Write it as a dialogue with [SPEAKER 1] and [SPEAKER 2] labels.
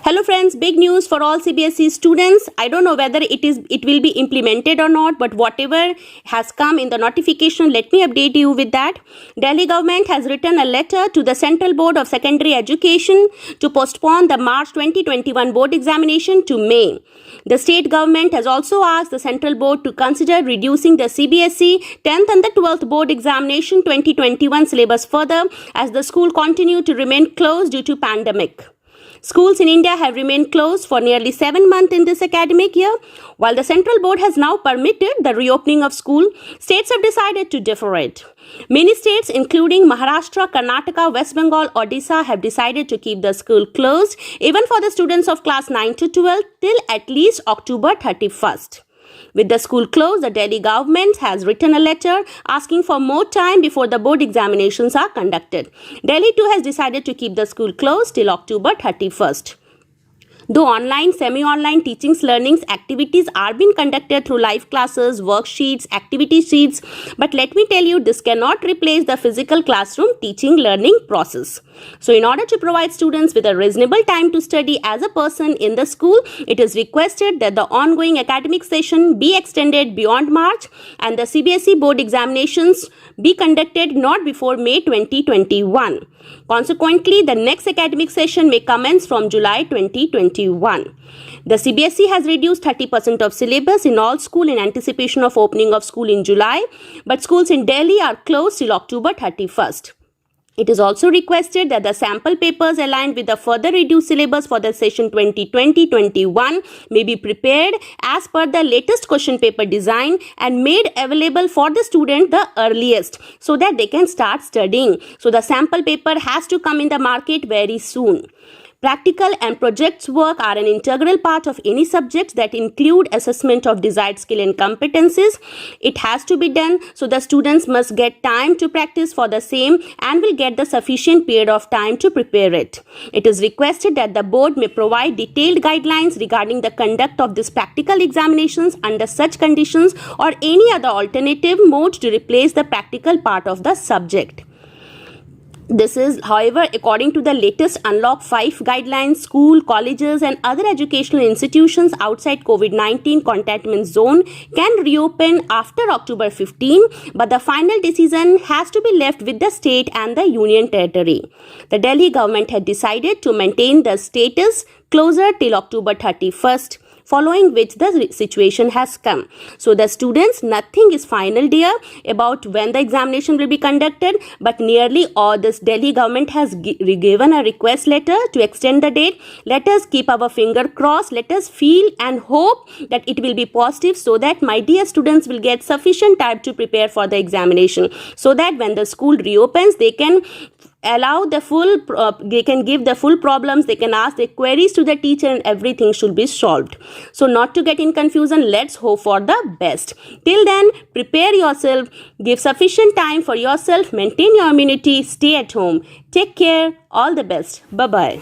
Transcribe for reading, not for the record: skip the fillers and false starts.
[SPEAKER 1] Hello friends, big news for all CBSE students. I don't know whether it will be implemented or not, but whatever has come in the notification, let me update you with that. Delhi government has written a letter to the Central Board of Secondary Education to postpone the March 2021 board examination to May. The state government has also asked the Central Board to consider reducing the CBSE 10th and the 12th board examination 2021 syllabus further as the school continue to remain closed due to pandemic. Schools in India have remained closed for nearly 7 months in this academic year. While the Central Board has now permitted the reopening of school, states have decided to defer it. Many states, including Maharashtra, Karnataka, West Bengal, Odisha, have decided to keep the school closed, even for the students of class 9 to 12, till at least October 31st. With the school closed, the Delhi government has written a letter asking for more time before the board examinations are conducted. Delhi too has decided to keep the school closed till October 31st. Though online, semi-online teachings, learnings, activities are being conducted through live classes, worksheets, activity sheets, but let me tell you, this cannot replace the physical classroom teaching learning process. So in order to provide students with a reasonable time to study as a person in the school, it is requested that the ongoing academic session be extended beyond March and the CBSE board examinations be conducted not before May 2021. Consequently, the next academic session may commence from July 2021. The CBSE has reduced 30% of syllabus in all schools in anticipation of opening of school in July, but schools in Delhi are closed till October 31st. It is also requested that the sample papers aligned with the further reduced syllabus for the session 2020-21 may be prepared as per the latest question paper design and made available for the student the earliest so that they can start studying. So the sample paper has to come in the market very soon. Practical and projects work are an integral part of any subjects that include assessment of desired skill and competencies. It has to be done, so the students must get time to practice for the same and will get the sufficient period of time to prepare it. It is requested that the board may provide detailed guidelines regarding the conduct of these practical examinations under such conditions or any other alternative mode to replace the practical part of the subject. This is, however, according to the latest Unlock 5 guidelines, school, colleges and other educational institutions outside COVID-19 containment zone can reopen after October 15, but the final decision has to be left with the state and the union territory. The Delhi government had decided to maintain the status closer till October 31st. Following which the situation has come. So the students, nothing is final dear about when the examination will be conducted, but nearly all this Delhi government has given a request letter to extend the date. Let us keep our finger crossed. Let us feel and hope that it will be positive so that my dear students will get sufficient time to prepare for the examination so that when the school reopens, they can allow the full, they can give the full problems, they can ask the queries to the teacher and everything should be solved. So not to get in confusion, let's hope for the best. Till then, prepare yourself, give sufficient time for yourself, maintain your immunity, stay at home. Take care, all the best. Bye-bye.